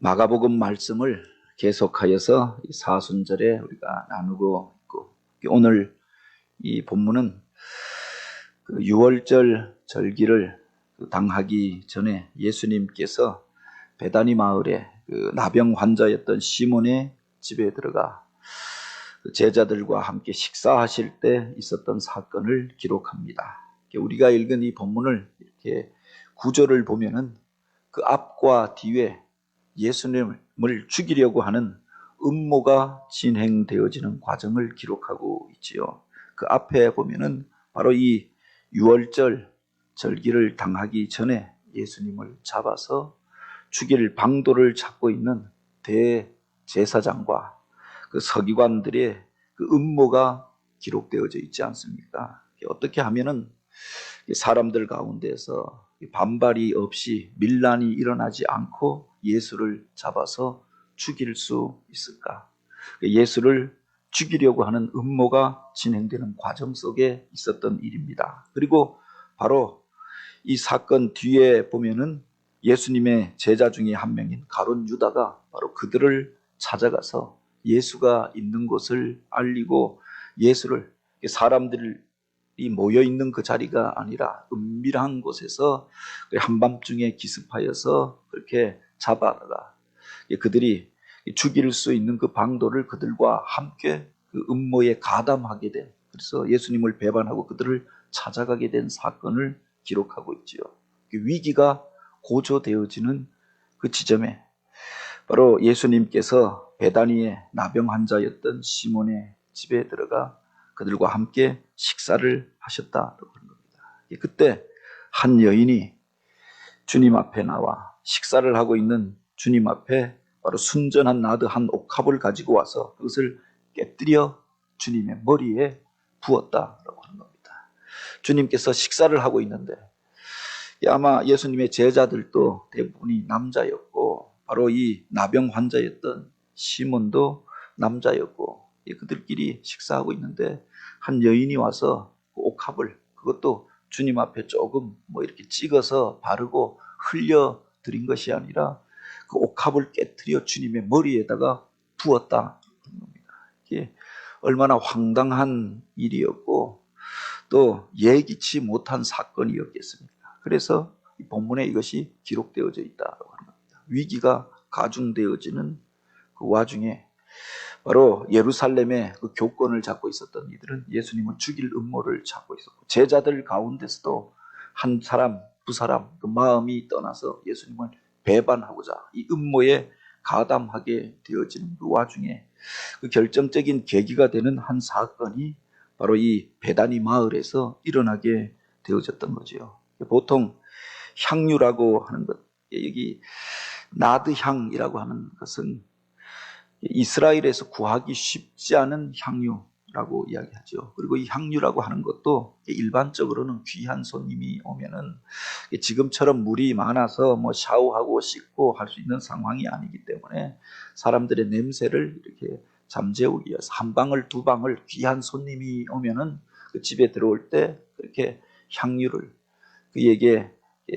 마가복음 말씀을 계속하여서 이 사순절에 우리가 나누고 있고, 오늘 이 본문은 그 유월절 절기를 당하기 전에 예수님께서 베다니 마을에 그 나병 환자였던 시몬의 집에 들어가 제자들과 함께 식사하실 때 있었던 사건을 기록합니다. 우리가 읽은 이 본문을 이렇게 구절을 보면은 그 앞과 뒤에 예수님을 죽이려고 하는 음모가 진행되어지는 과정을 기록하고 있지요. 그 앞에 보면은 바로 이 유월절 절기를 당하기 전에 예수님을 잡아서 죽일 방도를 찾고 있는 대제사장과 그 서기관들의 그 음모가 기록되어져 있지 않습니까? 어떻게 하면은 사람들 가운데서 반발이 없이 밀란이 일어나지 않고 예수를 잡아서 죽일 수 있을까? 예수를 죽이려고 하는 음모가 진행되는 과정 속에 있었던 일입니다. 그리고 바로 이 사건 뒤에 보면은 예수님의 제자 중에 한 명인 가룟 유다가 바로 그들을 찾아가서 예수가 있는 곳을 알리고 예수를 사람들이 모여 있는 그 자리가 아니라 은밀한 곳에서 한밤중에 기습하여서 그렇게 잡아다가 그들이 죽일 수 있는 그 방도를 그들과 함께 그 음모에 가담하게 된, 그래서 예수님을 배반하고 그들을 찾아가게 된 사건을 기록하고 있지요. 위기가 고조되어지는 그 지점에 바로 예수님께서 베다니의 나병 환자였던 시몬의 집에 들어가 그들과 함께 식사를 하셨다고 하는 겁니다. 그때 한 여인이 주님 앞에 나와 식사를 하고 있는 주님 앞에 바로 순전한 나드 한 옥합을 가지고 와서 그것을 깨뜨려 주님의 머리에 부었다라고 하는 겁니다. 주님께서 식사를 하고 있는데 아마 예수님의 제자들도 대부분이 남자였고 바로 이 나병 환자였던 시몬도 남자였고 그들끼리 식사하고 있는데 한 여인이 와서 그 옥합을, 그것도 주님 앞에 조금 이렇게 찍어서 바르고 흘려 드린 것이 아니라 그 옥합을 깨뜨려 주님의 머리에다가 부었다. 이게 얼마나 황당한 일이었고 또 예기치 못한 사건이었겠습니까? 그래서 이 본문에 이것이 기록되어져 있다고 하는 겁니다. 위기가 가중되어지는 그 와중에 바로 예루살렘의 그 교권을 잡고 있었던 이들은 예수님을 죽일 음모를 잡고 있었고, 제자들 가운데서도 한 사람, 두 사람 그 마음이 떠나서 예수님을 배반하고자 이 음모에 가담하게 되어지는 그 와중에 그 결정적인 계기가 되는 한 사건이 바로 이 베다니 마을에서 일어나게 되어졌던 거죠. 보통 향유라고 하는 것, 여기 나드향이라고 하는 것은 이스라엘에서 구하기 쉽지 않은 향유라고 이야기하죠. 그리고 이 향유라고 하는 것도 일반적으로는 귀한 손님이 오면은 지금처럼 물이 많아서 샤워하고 씻고 할 수 있는 상황이 아니기 때문에 사람들의 냄새를 이렇게 잠재우기 위해서 한 방울 두 방울 귀한 손님이 오면은 그 집에 들어올 때 그렇게 향유를 그에게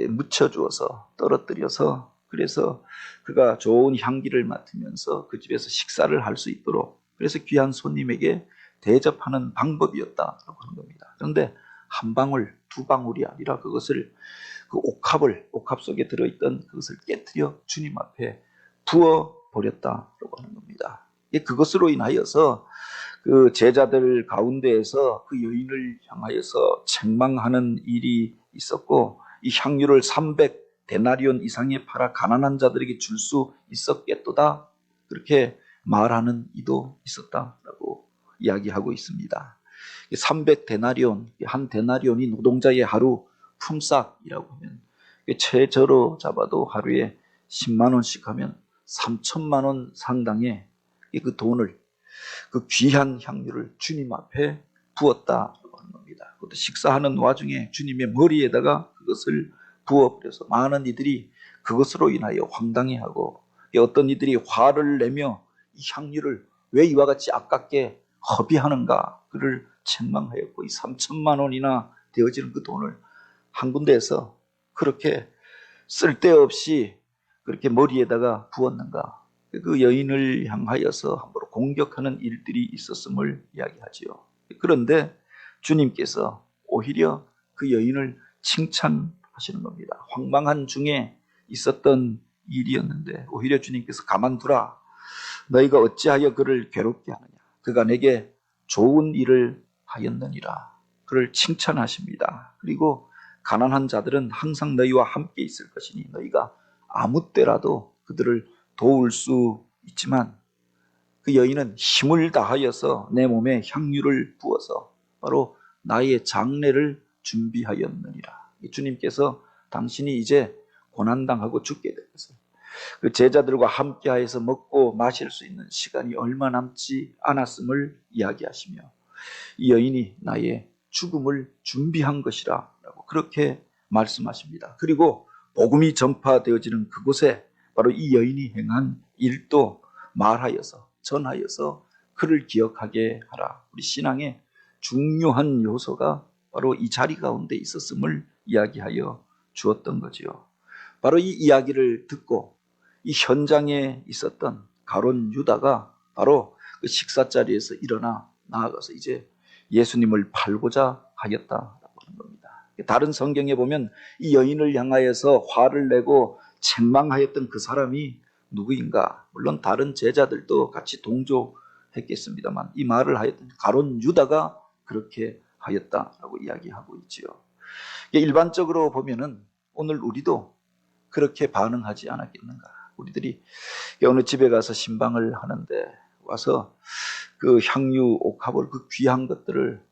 묻혀주어서 떨어뜨려서, 그래서 그가 좋은 향기를 맡으면서 그 집에서 식사를 할 수 있도록, 그래서 귀한 손님에게 대접하는 방법이었다고 하는 겁니다. 그런데 한 방울 두 방울이 아니라 그것을 그 옥합 속에 들어있던 그것을 깨뜨려 주님 앞에 부어 버렸다고 하는 겁니다. 그것으로 인하여서 그 제자들 가운데에서 그 여인을 향하여서 책망하는 일이 있었고, 이 향유를 300데나리온 이상에 팔아 가난한 자들에게 줄 수 있었겠도다, 그렇게 말하는 이도 있었다라고 이야기하고 있습니다. 300데나리온, 한 데나리온이 노동자의 하루 품삯이라고 하면 최저로 잡아도 하루에 10만 원씩 하면 3천만 원 상당의 그 돈을, 그 귀한 향유를 주님 앞에 부었다고 하는 겁니다. 그것도 식사하는 와중에 주님의 머리에다가 그것을 부어버려서 많은 이들이 그것으로 인하여 황당해하고, 어떤 이들이 화를 내며 이 향유를 왜 이와 같이 아깝게 허비하는가 그를 책망하였고, 이 3천만 원이나 되어지는 그 돈을 한 군데에서 그렇게 쓸데없이 그렇게 머리에다가 부었는가? 그 여인을 향하여서 함부로 공격하는 일들이 있었음을 이야기하지요. 그런데 주님께서 오히려 그 여인을 칭찬하시는 겁니다. 황망한 중에 있었던 일이었는데 오히려 주님께서 가만두라. 너희가 어찌하여 그를 괴롭게 하느냐. 그가 내게 좋은 일을 하였느니라. 그를 칭찬하십니다. 그리고 가난한 자들은 항상 너희와 함께 있을 것이니 너희가 아무 때라도 그들을 도울 수 있지만 그 여인은 힘을 다하여서 내 몸에 향유를 부어서 바로 나의 장례를 준비하였느니라. 주님께서 당신이 이제 고난당하고 죽게 되어서 그 제자들과 함께하여서 먹고 마실 수 있는 시간이 얼마 남지 않았음을 이야기하시며 이 여인이 나의 죽음을 준비한 것이라 라고 그렇게 말씀하십니다. 그리고 복음이 전파되어지는 그곳에 바로 이 여인이 행한 일도 말하여서 전하여서 그를 기억하게 하라. 우리 신앙의 중요한 요소가 바로 이 자리 가운데 있었음을 이야기하여 주었던 거지요. 바로 이 이야기를 듣고 이 현장에 있었던 가룟 유다가 바로 그 식사 자리에서 일어나 나아가서 이제 예수님을 팔고자 하였다라고 하는 겁니다. 다른 성경에 보면 이 여인을 향하여서 화를 내고 책망하였던 그 사람이 누구인가? 물론 다른 제자들도 같이 동조했겠습니다만 이 말을 하였던 가룟 유다가 그렇게 하였다라고 이야기하고 있지요. 일반적으로 보면은 오늘 우리도 그렇게 반응하지 않았겠는가? 우리들이 어느 집에 가서 신방을 하는데 와서 그 향유, 옥합을 그 귀한 것들을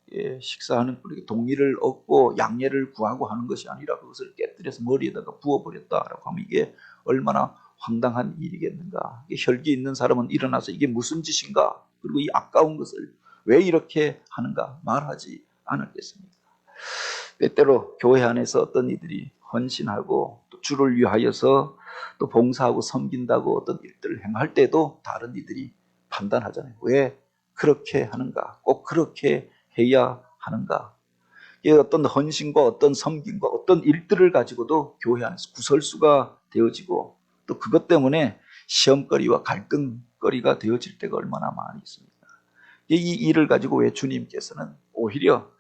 식사하는 동의를 얻고 양해를 구하고 하는 것이 아니라 그것을 깨뜨려서 머리에다가 부어버렸다라고 하면 이게 얼마나 황당한 일이겠는가. 혈기 있는 사람은 일어나서 이게 무슨 짓인가, 그리고 이 아까운 것을 왜 이렇게 하는가 말하지 않았겠습니까? 때때로 교회 안에서 어떤 이들이 헌신하고 또 주를 위하여서 또 봉사하고 섬긴다고 어떤 일들을 행할 때도 다른 이들이 판단하잖아요. 왜 그렇게 하는가? 꼭 그렇게 해야 하는가? 어떤 헌신과 어떤 섬김과 어떤 일들을 가지고도 교회 안에서 구설수가 되어지고 또 그것 때문에 시험거리와 갈등거리가 되어질 때가 얼마나 많이 있습니까? 이 일을 가지고 왜 주님께서는 오히려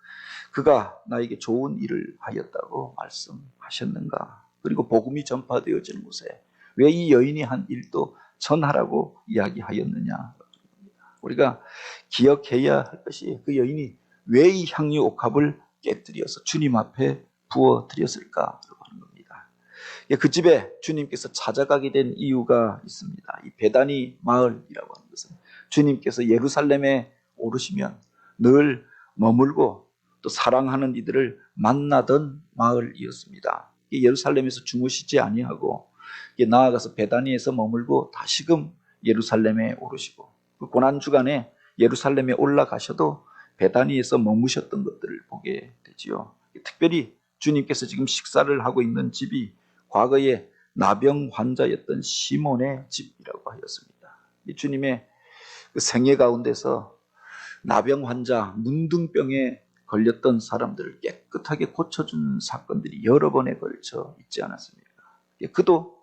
그가 나에게 좋은 일을 하였다고 말씀하셨는가? 그리고 복음이 전파되어지는 곳에 왜 이 여인이 한 일도 전하라고 이야기하였느냐? 우리가 기억해야 할 것이 그 여인이 왜 이 향유 옥합을 깨뜨려서 주님 앞에 부어드렸을까라고 하는 겁니다. 그 집에 주님께서 찾아가게 된 이유가 있습니다. 이 베다니 마을이라고 하는 것은 주님께서 예루살렘에 오르시면 늘 머물고 또 사랑하는 이들을 만나던 마을이었습니다. 예루살렘에서 주무시지 아니하고 나아가서 베다니에서 머물고 다시금 예루살렘에 오르시고 그 고난주간에 예루살렘에 올라가셔도 베다니에서 머무셨던 것들을 보게 되지요. 특별히 주님께서 지금 식사를 하고 있는 집이 과거에 나병 환자였던 시몬의 집이라고 하였습니다. 주님의 그 생애 가운데서 나병 환자, 문둥병에 걸렸던 사람들을 깨끗하게 고쳐준 사건들이 여러 번에 걸쳐 있지 않았습니까? 그도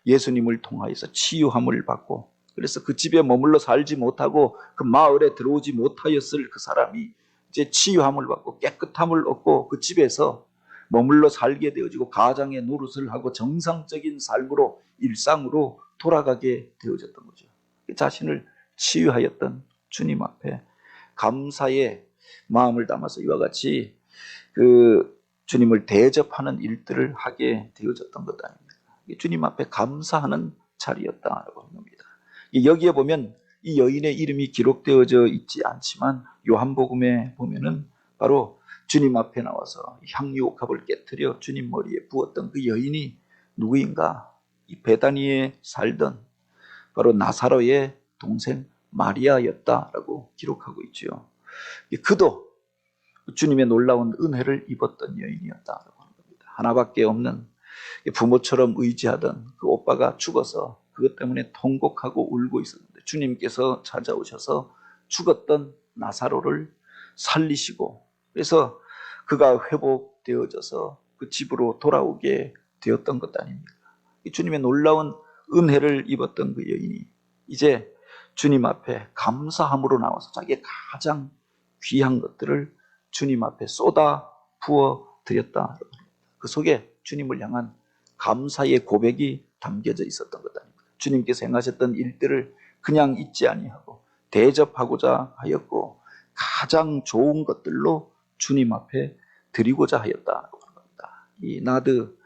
예수님을 통하여서 치유함을 받고 그래서 그 집에 머물러 살지 못하고 그 마을에 들어오지 못하였을 그 사람이 이제 치유함을 받고 깨끗함을 얻고 그 집에서 머물러 살게 되어지고 가장의 노릇을 하고 정상적인 삶으로 일상으로 돌아가게 되어졌던 거죠. 자신을 치유하였던 주님 앞에 감사의 마음을 담아서 이와 같이 그 주님을 대접하는 일들을 하게 되어졌던 것 아닙니까? 주님 앞에 감사하는 자리였다라고 하는 겁니다. 여기에 보면 이 여인의 이름이 기록되어져 있지 않지만 요한복음에 보면은 바로 주님 앞에 나와서 향유 옥합을 깨뜨려 주님 머리에 부었던 그 여인이 누구인가? 이 베다니에 살던 바로 나사로의 동생 마리아였다라고 기록하고 있죠. 그도 주님의 놀라운 은혜를 입었던 여인이었다라고 하는 겁니다. 하나밖에 없는 부모처럼 의지하던 그 오빠가 죽어서 그것 때문에 통곡하고 울고 있었는데 주님께서 찾아오셔서 죽었던 나사로를 살리시고 그래서 그가 회복되어져서 그 집으로 돌아오게 되었던 것 아닙니까? 주님의 놀라운 은혜를 입었던 그 여인이 이제 주님 앞에 감사함으로 나와서 자기의 가장 귀한 것들을 주님 앞에 쏟아 부어 드렸다. 그 속에 주님을 향한 감사의 고백이 담겨져 있었던 것 아닙니까? 주님께서 행하셨던 일들을 그냥 잊지 아니하고 대접하고자 하였고 가장 좋은 것들로 주님 앞에 드리고자 하였다고 합니다. 이 나드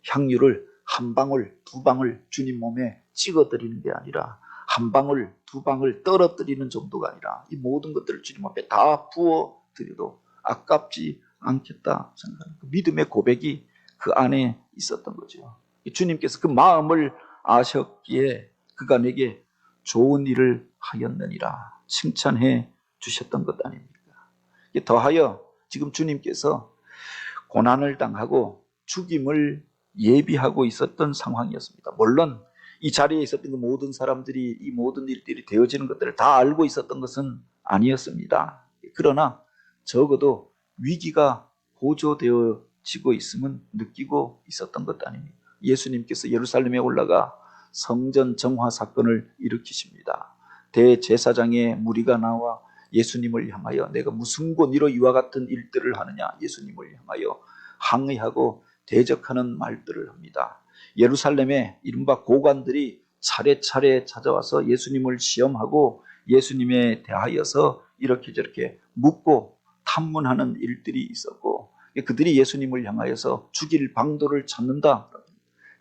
향유를 한 방울 두 방울 주님 몸에 찍어 드리는 게 아니라 한 방울 두 방울 떨어뜨리는 정도가 아니라 이 모든 것들을 주님 앞에 다 부어 드려도 아깝지 않겠다 생각하는 그 믿음의 고백이 그 안에 있었던 거죠. 주님께서 그 마음을 아셨기에 그가 내게 좋은 일을 하였느니라 칭찬해 주셨던 것 아닙니까? 더하여 지금 주님께서 고난을 당하고 죽임을 예비하고 있었던 상황이었습니다. 물론 이 자리에 있었던 그 모든 사람들이 이 모든 일들이 되어지는 것들을 다 알고 있었던 것은 아니었습니다. 그러나 적어도 위기가 고조되어지고 있음은 느끼고 있었던 것 아닙니까? 예수님께서 예루살렘에 올라가 성전 정화 사건을 일으키십니다. 대제사장의 무리가 나와 예수님을 향하여 내가 무슨 권위로 이와 같은 일들을 하느냐 예수님을 향하여 항의하고 대적하는 말들을 합니다. 예루살렘에 이른바 고관들이 차례차례 찾아와서 예수님을 시험하고 예수님에 대하여서 이렇게 저렇게 묻고 탐문하는 일들이 있었고 그들이 예수님을 향하여서 죽일 방도를 찾는다.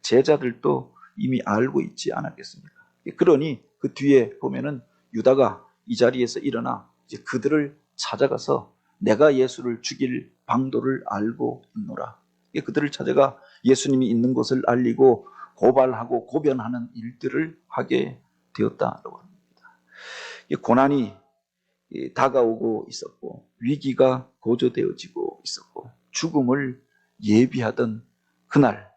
제자들도 이미 알고 있지 않았겠습니까? 그러니 그 뒤에 보면은 유다가 이 자리에서 일어나 이제 그들을 찾아가서 내가 예수를 죽일 방도를 알고 있노라. 그들을 찾아가 예수님이 있는 곳을 알리고 고발하고 고변하는 일들을 하게 되었다고 합니다. 고난이 다가오고 있었고 위기가 고조되어지고 있었고 죽음을 예비하던 그날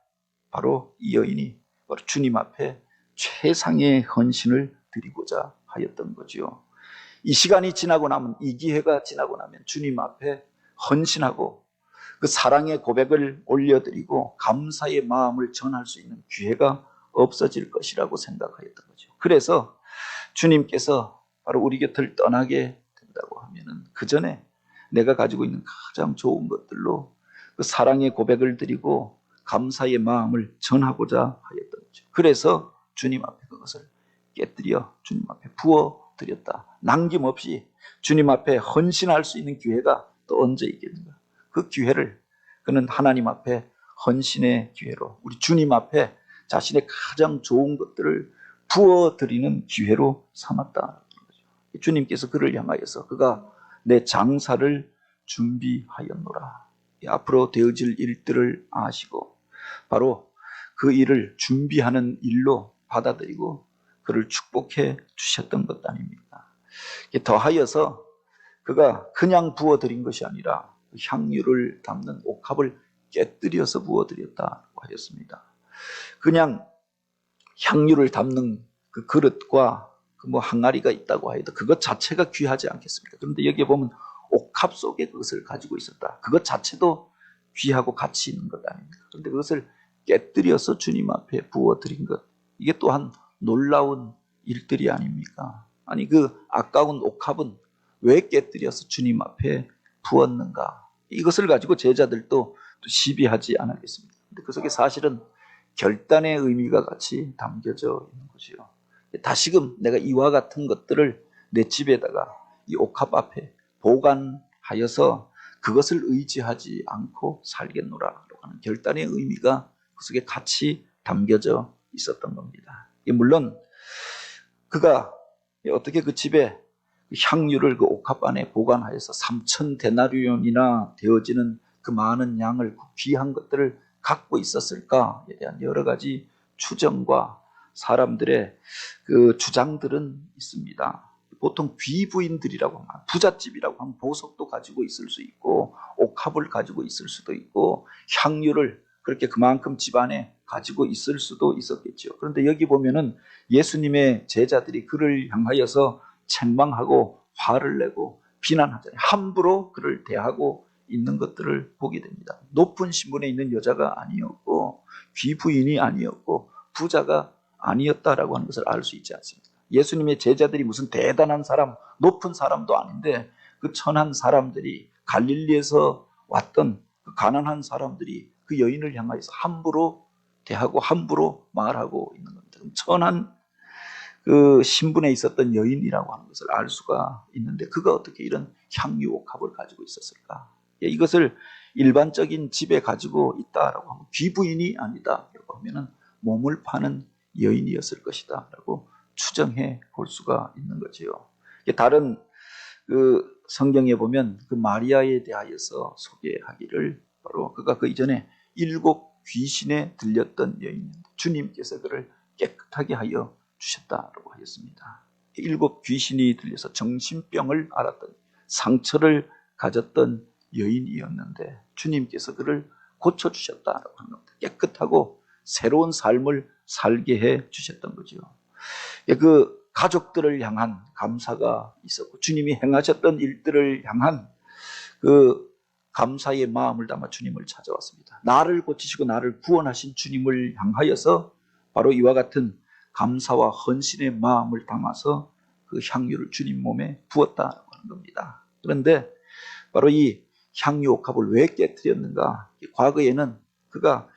바로 이 여인이 바로 주님 앞에 최상의 헌신을 드리고자 하였던 거지요. 이 시간이 지나고 나면 이 기회가 지나고 나면 주님 앞에 헌신하고 그 사랑의 고백을 올려드리고 감사의 마음을 전할 수 있는 기회가 없어질 것이라고 생각하였던 거죠. 그래서 주님께서 바로 우리 곁을 떠나게 된다고 하면은 그 전에 내가 가지고 있는 가장 좋은 것들로 그 사랑의 고백을 드리고 감사의 마음을 전하고자 하였던 거죠. 그래서 주님 앞에 그것을 깨뜨려 주님 앞에 부어 드렸다. 남김없이 주님 앞에 헌신할 수 있는 기회가 또 언제 있겠는가? 그 기회를 그는 하나님 앞에 헌신의 기회로 우리 주님 앞에 자신의 가장 좋은 것들을 부어드리는 기회로 삼았다. 주님께서 그를 향하여서 그가 내 장사를 준비하였노라. 앞으로 되어질 일들을 아시고 바로 그 일을 준비하는 일로 받아들이고 그를 축복해 주셨던 것 아닙니까? 더하여서 그가 그냥 부어드린 것이 아니라 향유를 담는 옥합을 깨뜨려서 부어드렸다고 하였습니다. 그냥 향유를 담는 그 그릇과 그 항아리가 있다고 하여도 그것 자체가 귀하지 않겠습니까? 그런데 여기에 보면 옥합 속에 그것을 가지고 있었다. 그것 자체도 귀하고 가치 있는 것 아닙니까? 그런데 그것을 깨뜨려서 주님 앞에 부어드린 것, 이게 또한 놀라운 일들이 아닙니까? 아니 그 아까운 옥합은 왜 깨뜨려서 주님 앞에 부었는가? 이것을 가지고 제자들도 또 시비하지 않았겠습니까? 근데 그 속에 사실은 결단의 의미가 같이 담겨져 있는 것이요. 다시금 내가 이와 같은 것들을 내 집에다가 이 옥합 앞에 보관하여서 그것을 의지하지 않고 살겠노라라고 하는 결단의 의미가 그 속에 같이 담겨져 있었던 겁니다. 물론 그가 어떻게 그 집에 향유를 그 옥합 안에 보관하여서 3,000데나리온이나 되어지는 그 많은 양을 그 귀한 것들을 갖고 있었을까에 대한 여러 가지 추정과 사람들의 그 주장들은 있습니다. 보통 귀부인들이라고 하면 부잣집이라고 하면 보석도 가지고 있을 수 있고 옥합을 가지고 있을 수도 있고 향유를 그렇게 그만큼 집안에 가지고 있을 수도 있었겠죠. 그런데 여기 보면은 예수님의 제자들이 그를 향하여서 책망하고 화를 내고 비난하잖아요. 함부로 그를 대하고 있는 것들을 보게 됩니다. 높은 신분에 있는 여자가 아니었고 귀부인이 아니었고 부자가 아니었다라고 하는 것을 알 수 있지 않습니까? 예수님의 제자들이 무슨 대단한 사람, 높은 사람도 아닌데 그 천한 사람들이 갈릴리에서 왔던 그 가난한 사람들이 그 여인을 향하여서 함부로 대하고 함부로 말하고 있는 겁니다. 천한 그 신분에 있었던 여인이라고 하는 것을 알 수가 있는데 그가 어떻게 이런 향유 옥합을 가지고 있었을까? 이것을 일반적인 집에 가지고 있다라고 하면 귀부인이 아니다라고 하면은 몸을 파는 여인이었을 것이다라고 추정해 볼 수가 있는 거지요. 다른 그 성경에 보면 그 마리아에 대하여서 소개하기를 바로 그가 그 이전에 7 귀신에 들렸던 여인인데 주님께서 그를 깨끗하게 하여 주셨다라고 하였습니다. 7 귀신이 들려서 정신병을 앓았던 상처를 가졌던 여인이었는데 주님께서 그를 고쳐주셨다라고 하는 겁니다. 깨끗하고 새로운 삶을 살게 해 주셨던 거죠. 그 가족들을 향한 감사가 있었고 주님이 행하셨던 일들을 향한 그 감사의 마음을 담아 주님을 찾아왔습니다. 나를 고치시고 나를 구원하신 주님을 향하여서 바로 이와 같은 감사와 헌신의 마음을 담아서 그 향유를 주님 몸에 부었다고 하는 겁니다. 그런데 바로 이 향유 옥합을 왜 깨뜨렸는가? 과거에는 그가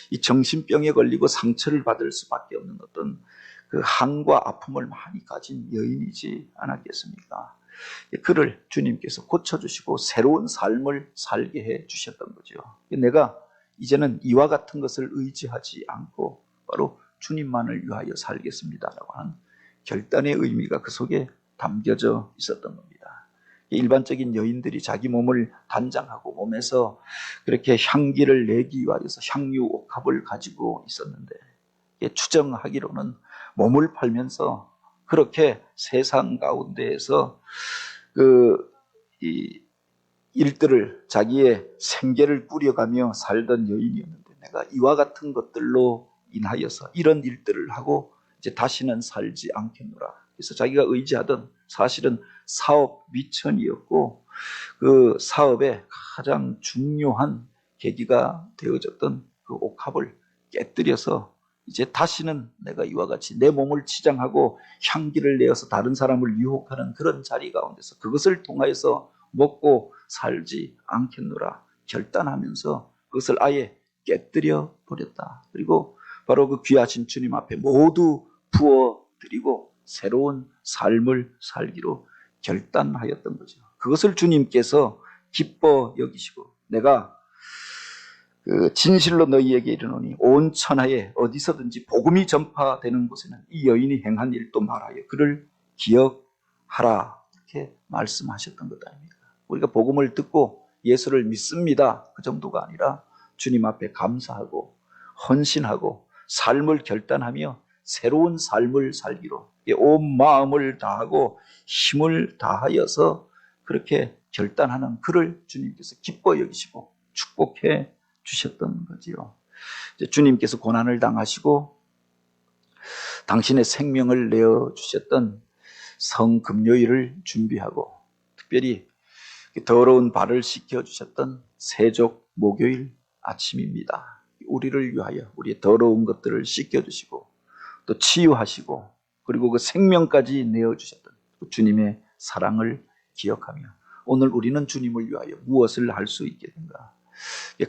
이 정신병에 걸리고 상처를 받을 수밖에 없는 어떤 그 한과 아픔을 많이 가진 여인이지 않았겠습니까? 그를 주님께서 고쳐주시고 새로운 삶을 살게 해 주셨던 거죠. 내가 이제는 이와 같은 것을 의지하지 않고 바로 주님만을 위하여 살겠습니다라고 하는 결단의 의미가 그 속에 담겨져 있었던 겁니다. 일반적인 여인들이 자기 몸을 단장하고 몸에서 그렇게 향기를 내기 위하여서 향유 옥합을 가지고 있었는데 추정하기로는 몸을 팔면서 그렇게 세상 가운데에서 이 일들을 자기의 생계를 꾸려가며 살던 여인이었는데 내가 이와 같은 것들로 인하여서 이런 일들을 하고 이제 다시는 살지 않겠노라. 그래서 자기가 의지하던 사실은 사업 미천이었고 그 사업의 가장 중요한 계기가 되어졌던 그 옥합을 깨뜨려서 이제 다시는 내가 이와 같이 내 몸을 치장하고 향기를 내어서 다른 사람을 유혹하는 그런 자리 가운데서 그것을 통하여서 먹고 살지 않겠노라 결단하면서 그것을 아예 깨뜨려 버렸다. 그리고 바로 그 귀하신 주님 앞에 모두 부어드리고 새로운 삶을 살기로 결단하였던 거죠. 그것을 주님께서 기뻐 여기시고 내가 그 진실로 너희에게 이르노니 온 천하에 어디서든지 복음이 전파되는 곳에는 이 여인이 행한 일도 말하여 그를 기억하라 이렇게 말씀하셨던 것 아닙니까? 우리가 복음을 듣고 예수를 믿습니다 그 정도가 아니라 주님 앞에 감사하고 헌신하고 삶을 결단하며 새로운 삶을 살기로 온 마음을 다하고 힘을 다하여서 그렇게 결단하는 그를 주님께서 기뻐 여기시고 축복해 주셨던 거지요. 주님께서 고난을 당하시고 당신의 생명을 내어 주셨던 성금요일을 준비하고 특별히 더러운 발을 씻겨 주셨던 세족 목요일 아침입니다. 우리를 위하여 우리의 더러운 것들을 씻겨 주시고 또 치유하시고 그리고 그 생명까지 내어 주셨던 주님의 사랑을 기억하며 오늘 우리는 주님을 위하여 무엇을 할 수 있겠는가?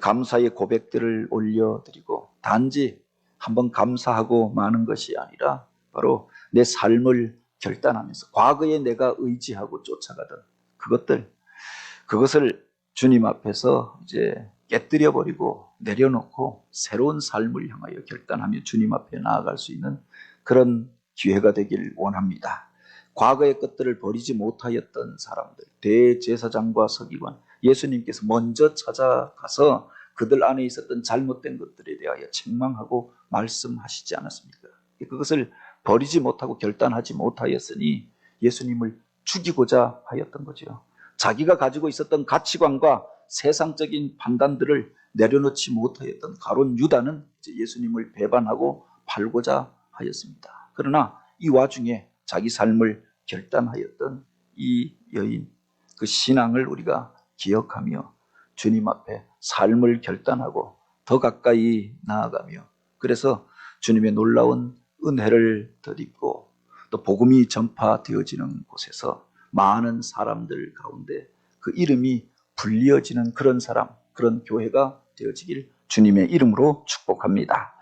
감사의 고백들을 올려드리고 단지 한번 감사하고 마는 것이 아니라 바로 내 삶을 결단하면서 과거에 내가 의지하고 쫓아가던 그것을 주님 앞에서 이제 깨뜨려 버리고 내려놓고 새로운 삶을 향하여 결단하며 주님 앞에 나아갈 수 있는 그런 기회가 되길 원합니다. 과거의 것들을 버리지 못하였던 사람들, 대제사장과 서기관, 예수님께서 먼저 찾아가서 그들 안에 있었던 잘못된 것들에 대하여 책망하고 말씀하시지 않았습니까? 그것을 버리지 못하고 결단하지 못하였으니 예수님을 죽이고자 하였던 거죠. 자기가 가지고 있었던 가치관과 세상적인 판단들을 내려놓지 못하였던 가룟 유다는 이제 예수님을 배반하고 팔고자 하였습니다. 그러나 이 와중에 자기 삶을 결단하였던 이 여인, 그 신앙을 우리가 기억하며 주님 앞에 삶을 결단하고 더 가까이 나아가며 그래서 주님의 놀라운 은혜를 덧입고 또 복음이 전파되어지는 곳에서 많은 사람들 가운데 그 이름이 불리어지는 그런 사람, 그런 교회가 되어지길 주님의 이름으로 축복합니다.